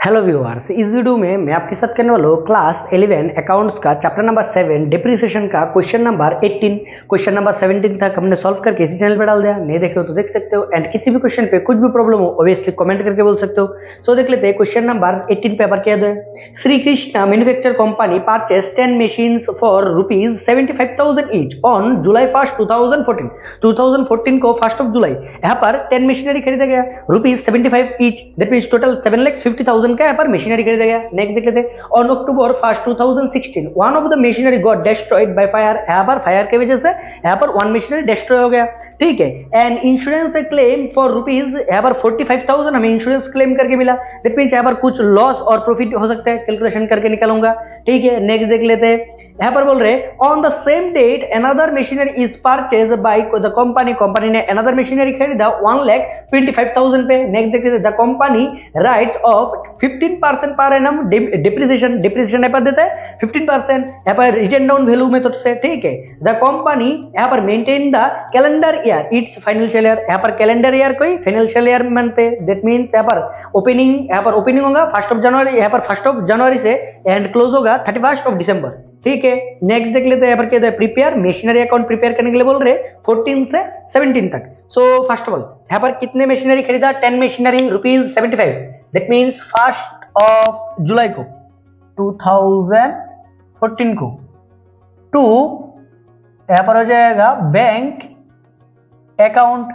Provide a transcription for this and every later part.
Hello viewers, इस video में मैं आपके साथ करने वाला हूँ क्लास 11 अकाउंट्स का चैप्टर नंबर 7 डिप्रिसिएशन का क्वेश्चन नंबर 18 क्वेश्चन नंबर 17 तक हमने सॉल्व करके इसी चैनल पे डाल दिया। नहीं देखे हो तो देख सकते हो, एंड किसी भी क्वेश्चन पे कुछ भी प्रॉब्लम हो ऑब्वियसली कमेंट करके बोल सकते हो। सो देख लेते हैं क्वेश्चन नंबर 18 पेपर क्या दो है। Shri Krishna manufacture company purchase 10 machines for ₹75,000 each on July 1 2014 को 1 जुलाई यहाँ पर 10 मशीनरी खरीदा गया ₹75 ईच, दैट मींस टोटल 7,50,000 का यहाँ पर मशीनरी खरीदा गया। नेक्स्ट देख लेते हैं। On October 1 2016 one of the machinery got destroyed by fire, यहाँ पर फायर की वजह से यहाँ पर वन मशीनरी डिस्ट्रॉय हो गया। ठीक है, and insurance claim for rupees यहाँ पर 45,000 हमें इंश्योरेंस क्लेम करके मिला। दैट मींस यहाँ पर कुछ लॉस और प्रॉफिट हो सकता है, कैलकुलेशन करके निकालूंगा। ठीक है, नेक्स्ट देख लेते हैं। यहाँ पर बोल रहे on the same date another machinery is purchase by the company ने अनदर मशीनरी खरीदा 1,25,000 पे। नेक्स्ट देख लेते हैं। The company rights of 15% per annum depreciation यहाँ पर देता है 15% यहाँ पर रिटर्न डाउन वैल्यू मेथड से। ठीक है, द कंपनी यहाँ पर maintain the calendar year it's financial year, यहाँ पर कैलेंडर ईयर कोई फाइनेंशियल ईयर मानते हैं। दैट मींस यहाँ पर ओपनिंग होगा 1 जनवरी, यहाँ पर 1 जनवरी से एंड क्लोज होगा 31 दिसंबर। ठीक है, नेक्स्ट देख लेते हैं। यहाँ पर क्या है, प्रिपेयर मशीनरी अकाउंट प्रिपेयर करने के लिए बोल रहे 14 से 17 तक। सो फर्स्ट ऑफ ऑल यहाँ पर कितने मशीनरी खरीदा, 10 मशीनरी ₹75। दैट मींस 1 जुलाई को 2014 को टू यहाँ पर हो जाएगा bank account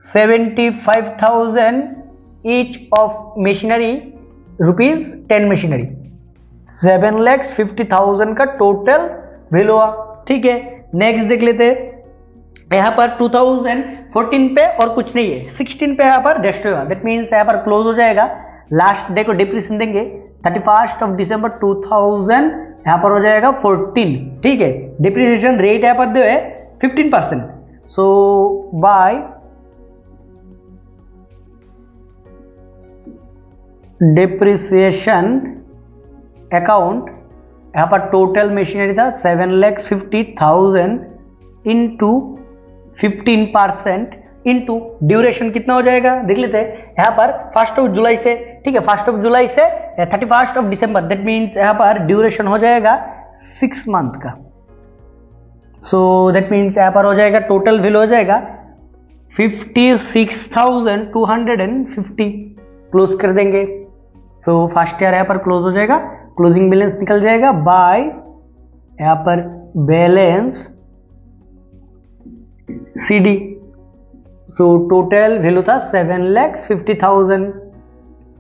75,000 each of machinery ₹10 machinery 7,50,000 का टोटल वैल्यू हुआ। ठीक है, नेक्स्ट देख लेते हैं। यहाँ पर 2014 पे और कुछ नहीं है, 16 पे यहाँ पर डिस्ट्रॉय हुआ। दैट मींस यहाँ पर क्लोज हो जाएगा। लास्ट डे को डिप्रिसिएशन देंगे 31 दिसंबर 2000, यहाँ पर हो जाएगा 14। ठीक है, डिप्रिसिएशन रेट यहाँ पर दो है 15%। सो बाय डिप्रिसिएशन अकाउंट यहाँ पर टोटल मशीनरी था 7,50,000 इंटू 15% इंटू ड्यूरेशन कितना हो जाएगा देख लेते हैं। यहाँ पर 1 जुलाई से, ठीक है, 1 जुलाई से 31 दिसंबर, दैट मीन्स यहाँ पर ड्यूरेशन हो जाएगा 6 मंथ का। सो दैट मीन्स यहाँ पर हो जाएगा टोटल वैल्यू हो जाएगा 56,250। क्लोज कर देंगे। सो फर्स्ट ईयर यहाँ पर क्लोज हो जाएगा, क्लोजिंग बैलेंस निकल जाएगा बाय यहाँ पर balance CD। So total value था 7,50,000,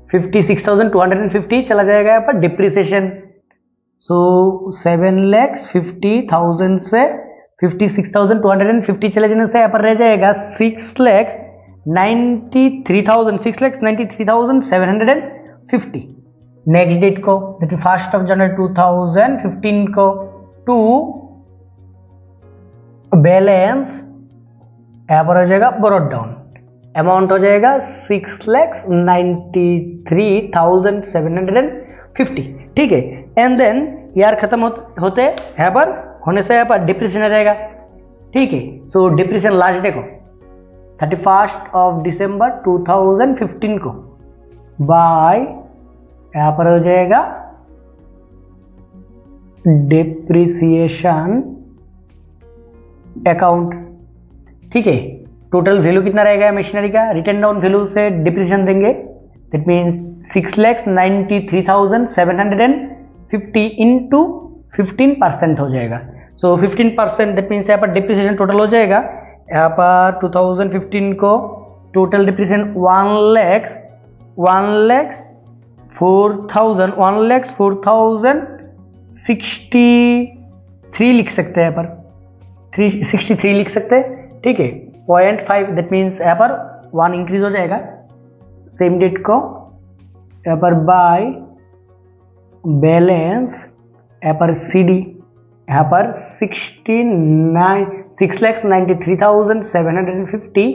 56,250 चला जाएगा यहाँ पर डिप्रिसिएशन। सो 7,50,000 से 56,250 चले जाने से यहाँ पर रह जाएगा 6,93,750। नेक्स्ट डेट को 1 जनवरी 2015 को टू बैलेंस यहाँ पर हो जाएगा ब्रॉट डाउन, अमाउंट हो जाएगा 6,93,750। ठीक है, एंड देन यार खत्म होते यहाँ पर होने से यहाँ पर डिप्रिसिएशन आ जाएगा। ठीक है, सो डिप्रिसिएशन लास्ट डे को 31 दिसंबर 2015 को बाय यहाँ पर हो जाएगा डिप्रिसिएशन अकाउंट। ठीक है, टोटल वैल्यू कितना रहेगा मशीनरी का, रिटर्न डाउन वैल्यू से डिप्रिसिएशन देंगे। दैट मींस 6,93,750 इंटू 15% हो जाएगा। सो 15% दैट मीन्स यहाँ पर डिप्रिसिएशन टोटल हो जाएगा यहाँ पर 2015 को टोटल डिप्रिसिएशन 1,04,063 लिख सकते हैं, यहाँ पर 363 लिख सकते हैं। ठीक है, 0.5 दैट मीन्स यहाँ पर 1 इंक्रीज हो जाएगा। सेम डेट को यहाँ पर बाय बैलेंस यहाँ पर CD यहाँ पर 6,93,750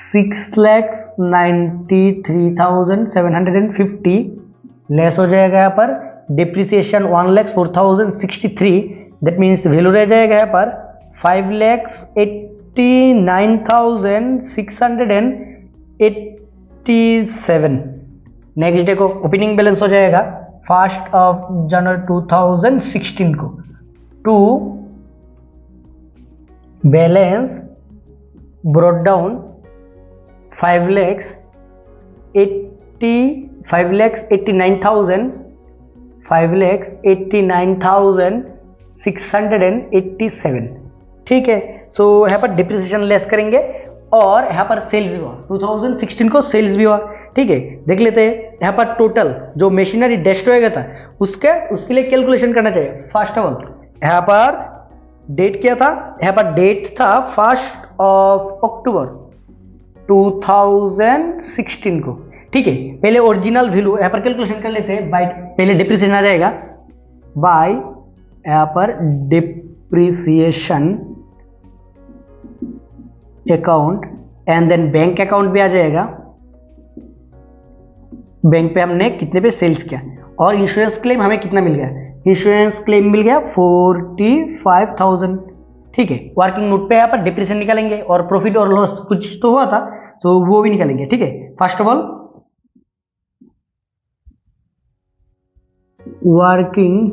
6,93,750 लेस हो जाएगा यहाँ पर डिप्रिसिएशन 1,04,063। दैट मीन्स वैल्यू रह जाएगा यहाँ पर 5,89,687। नेक्स्ट डे को ओपनिंग बैलेंस हो जाएगा 1 जनवरी 2016 को टू बैलेंस ब्रॉट डाउन 5,89,687। ठीक है, सो यहाँ पर डिप्रिसिएशन लेस करेंगे और यहाँ पर सेल्स भी हुआ 2016 को, सेल्स भी हुआ। ठीक है, देख लेते हैं यहाँ पर टोटल जो मशीनरी डिस्ट्रॉय गया था उसके लिए कैलकुलेशन करना चाहिए। फर्स्ट ऑफ ऑल यहाँ पर डेट क्या था, यहाँ पर डेट था 1 अक्टूबर 2016 को। ठीक है, पहले ओरिजिनल वैल्यू यहाँ पर कैलकुलेशन कर लेते हैं बाय, पहले डिप्रिसिएशन आ जाएगा बाय यहाँ पर depreciation account and then bank account भी आ जाएगा। बैंक पे हमने कितने पे सेल्स किया और इंश्योरेंस क्लेम हमें कितना मिल गया, इंश्योरेंस क्लेम मिल गया 45,000। ठीक है, वर्किंग नोट पे यहाँ पर डिप्रिसिएशन निकालेंगे और प्रॉफिट और लॉस कुछ तो हुआ था तो वो भी निकालेंगे। ठीक है, first of all working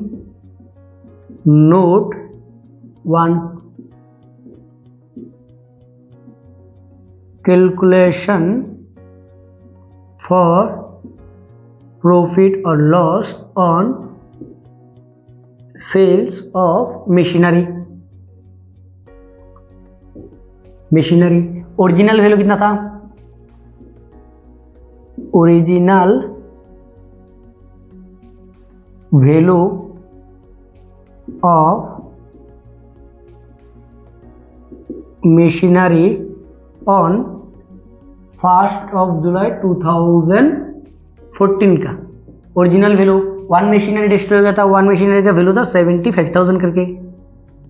note 1 calculation for profit और loss on sales of machinery. Original value कितना था, original value of machinery on 1 July 2014 का ओरिजिनल वैल्यू 1 मशीनरी डिस्ट्रॉय हो गया था, 1 मशीनरी का वैल्यू था 75,000 करके,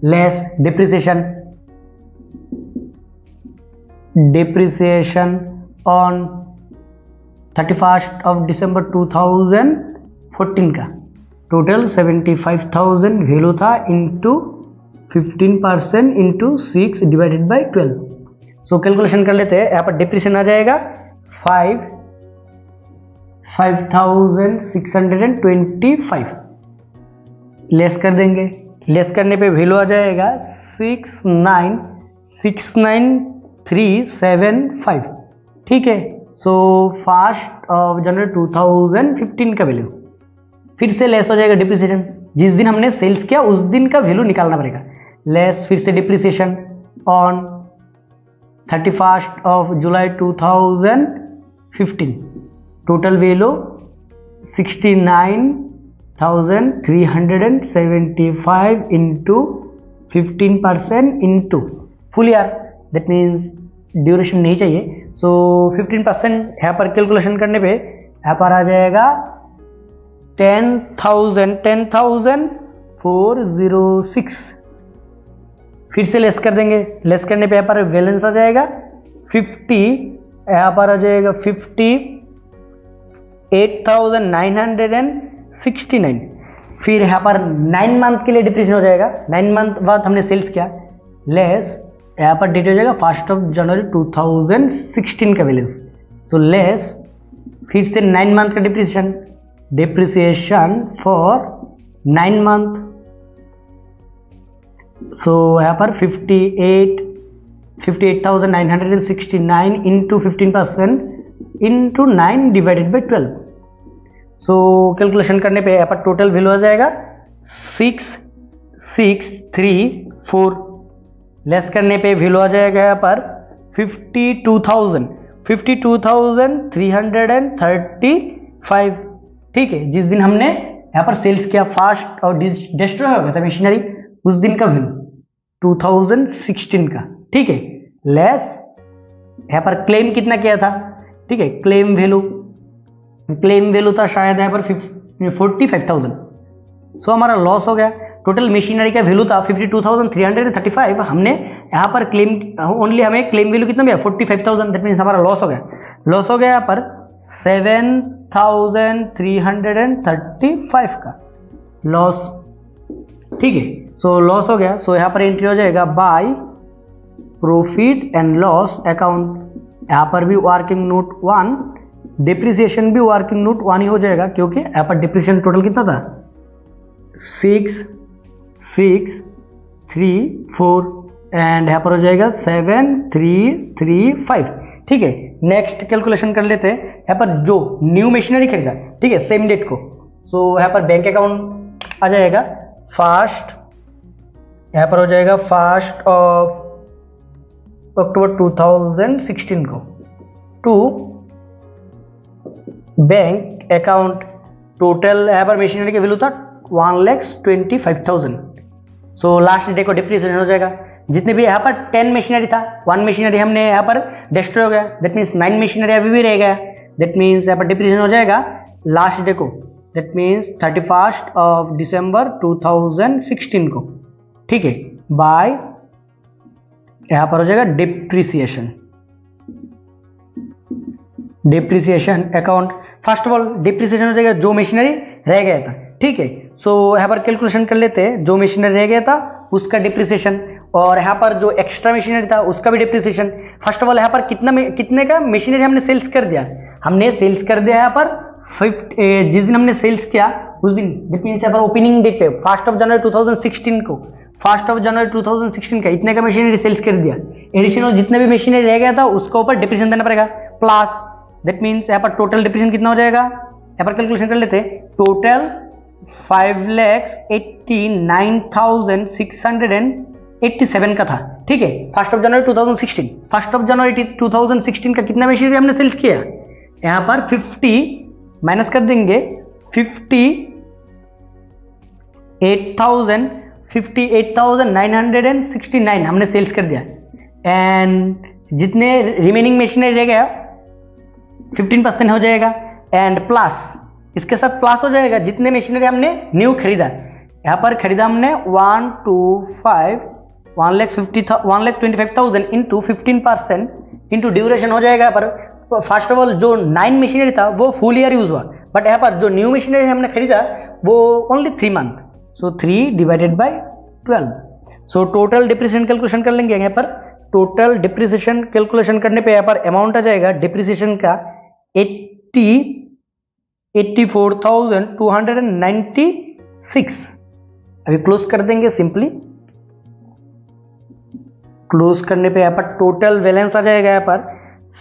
लेस डिप्रिसिएशन ऑन 31 दिसंबर 2014 का टोटल 75,000 वैल्यू था into 15% into 6 divided by 12। So calculation कर लेते हैं, यहाँ पर डिप्रिसिएशन आ जाएगा 5,625 लेस कर देंगे, लेस करने पे वैल्यू आ जाएगा 6969375। ठीक है, सो 1 जनवरी 2015 का बैलेंस फिर से लेस हो जाएगा डिप्रिसिएशन, जिस दिन हमने सेल्स किया उस दिन का वैल्यू निकालना पड़ेगा, लेस फिर से depreciation on 31 July 2015 total value 69,375 into 15% into full year, that means duration नहीं चाहिए। सो 15% यहाँ पर कैलकुलेशन करने पे यहाँ पर आ जाएगा 10,406। फिर से लेस कर देंगे, लेस करने पे यहाँ पर बैलेंस आ जाएगा 50, यहाँ पर आ जाएगा 58,969। फिर यहाँ पर 9 मंथ के लिए डिप्रिसिएशन हो जाएगा, 9 मंथ बाद हमने सेल्स किया, लेस यहाँ पर डेट हो जाएगा 1 जनवरी 2016 का बैलेंस। सो लेस फिर से 9 मंथ का डिप्रिसिएशन फॉर 9 मंथ। सो यहाँ पर 58,969 into 15% into 9 divided by 12। So calculation करने पे यहाँ पर टोटल वैल्यू आ जाएगा 6634। लेस करने पे वैल्यू आ जाएगा यहाँ पर 52,335। ठीक है, जिस दिन हमने यहाँ पर सेल्स किया फास्ट और डिस्ट्रॉय हो गया था मशीनरी उस दिन का वैल्यू 2016 का। ठीक है, लेस यहाँ पर क्लेम कितना किया था। ठीक है, क्लेम वैल्यू था शायद यहाँ पर 45,000। सो हमारा लॉस हो गया। टोटल मशीनरी का वैल्यू था 52,335, हमने यहाँ पर क्लेम ओनली हमें क्लेम वैल्यू कितना मिला 45,000, दैट मीन्स हमारा लॉस हो गया। लॉस हो गया यहाँ पर 7,335 का लॉस। ठीक है, सो लॉस हो गया। सो यहाँ पर एंट्री हो जाएगा by profit and loss account. यहाँ पर भी वर्किंग नोट 1 डिप्रिसिएशन भी वर्किंग नोट 1 ही हो जाएगा, क्योंकि यहाँ पर डिप्रिसिएशन टोटल कितना था 6 6 3 4 एंड यहाँ पर हो जाएगा 7 3 3 5। ठीक है, नेक्स्ट कैलकुलेशन कर लेते हैं। यहाँ पर जो न्यू मशीनरी खरीदा, ठीक है, सेम डेट को, सो यहाँ पर बैंक अकाउंट आ जाएगा फर्स्ट, यहाँ पर हो जाएगा 1 अक्टूबर 2016 को टू बैंक अकाउंट। टोटल यहाँ पर मशीनरी की वैल्यू था 1,25,000। सो लास्ट डे को डिप्रिसिएशन हो जाएगा। जितने भी यहाँ पर 10 मशीनरी था, 1 मशीनरी हमने यहाँ पर डिस्ट्रॉय हो गया, दैट मीन्स 9 मशीनरी अभी भी रह गया, दैट मीन्स यहाँ पर डिप्रिसिएशन हो जाएगा लास्ट डे को, दैट मीन्स 31 दिसंबर 2016 को। ठीक है, बाय यहाँ पर हो जाएगा depreciation. Depreciation account, first of all depreciation हो जाएगा जो मशीनरी रह गया था। ठीक है, सो यहाँ पर कैलकुलेशन कर लेते हैं। जो मशीनरी रह गया था उसका डिप्रिसिएशन, और यहाँ पर जो एक्स्ट्रा मशीनरी था उसका भी डिप्रिसिएशन। फर्स्ट ऑफ ऑल यहाँ पर कितने का मशीनरी हमने सेल्स कर दिया, हमने सेल्स कर दिया यहाँ पर जिस दिन हमने सेल्स किया उस दिन, दैट मीन्स यहाँ पर ओपनिंग डेट पे 1 जनवरी 2016 को, 1 जनवरी 2016 का इतने का मशीनरी सेल्स कर दिया। एडिशनल जितने भी मशीनरी रह गया था उसके ऊपर डिप्रिसिएशन देना पड़ेगा प्लस, दैट मीन्स यहाँ पर टोटल डिप्रिसिएशन कितना हो जाएगा, यहाँ पर कैलकुलेशन कर लेते हैं। टोटल 5,89,687 का था। ठीक है, 1 जनवरी 2016, 1 जनवरी 2016 का कितना मशीनरी हमने सेल्स किया, यहाँ पर 50 माइनस कर देंगे, 58,969 हमने सेल्स कर दिया। एंड जितने रिमेनिंग मशीनरी रह गया 15% हो जाएगा, एंड प्लस इसके साथ प्लस हो जाएगा जितने मशीनरी हमने न्यू खरीदा। यहाँ पर खरीदा हमने 1,25,000 इंटू 15% इंटू ड्यूरेशन हो जाएगा। पर फर्स्ट ऑफ ऑल जो 9 मशीनरी था वो फुल ईयर यूज हुआ, बट यहाँ पर जो न्यू मशीनरी हमने खरीदा वो only 3 month, so 3 divided by 12। So total depreciation calculation कर लेंगे। यहाँ पर टोटल डिप्रिसिएशन कैलकुलेशन करने पे यहाँ पर अमाउंट आ जाएगा डिप्रिसिएशन का 84,296। अभी क्लोज कर देंगे सिंपली। क्लोज करने पे यहाँ पर टोटल बैलेंस आ जाएगा यहाँ पर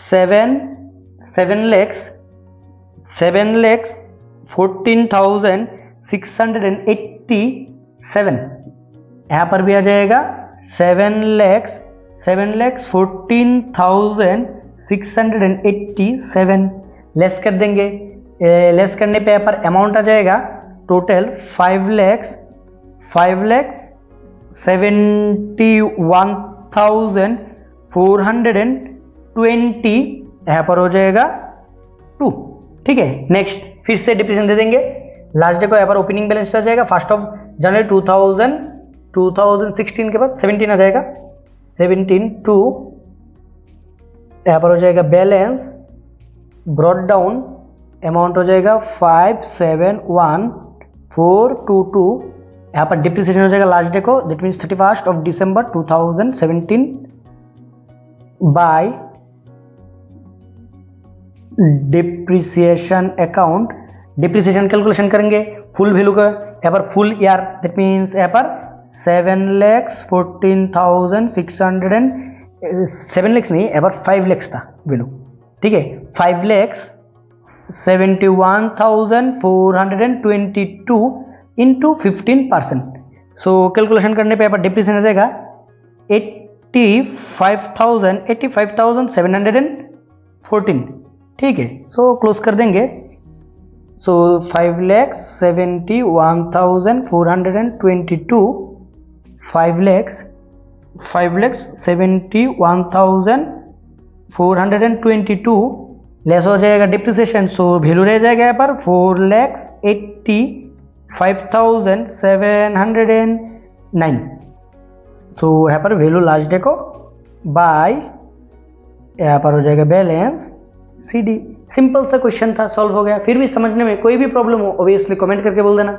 7,14,687। यहाँ पर भी आ जाएगा 7,14,687। लेस कर देंगे, लेस करने पे यहाँ पर अमाउंट आ जाएगा टोटल 5,71,420। यहाँ पर हो जाएगा 2। ठीक है, नेक्स्ट फिर से डिप्रिसिएशन दे देंगे। लास्ट डे को यहाँ पर ओपनिंग बैलेंस आ जाएगा 1 जनवरी 2016 के बाद 17 आ जाएगा, 17 टू यहाँ पर हो जाएगा बैलेंस ब्रॉट डाउन अमाउंट हो जाएगा 5,71,422। यहाँ पर डिप्रिसिएशन हो जाएगा लास्ट डे को, दैट मीन्स 31 दिसंबर 2017 by depreciation account. Depreciation calculation करेंगे फुल वैल्यू का, यहाँ पर फुल ईयर, दैट मीन्स यहाँ पर 7,14,600 7 लाख नहीं, यहाँ पर 5 लाख था वैल्यू। ठीक है, 5,71,422 इंटू 15%। सो कैलकुलेशन करने पे यहाँ पर डिप्रिसिएशन हो जाएगा 85,714। ठीक है, सो क्लोज कर देंगे। सो 5,71,422 5,71,422 लेस हो जाएगा डिप्रिसिएशन, सो वैल्यू रह जाएगा यहाँ पर 4,85,709। सो यहाँ पर वैल्यू लास्ट डे को बाय यहाँ पर हो जाएगा बैलेंस CD। सिंपल सा क्वेश्चन था, सॉल्व हो गया। फिर भी समझने में कोई भी प्रॉब्लम हो ऑब्वियसली कमेंट करके बोल देना।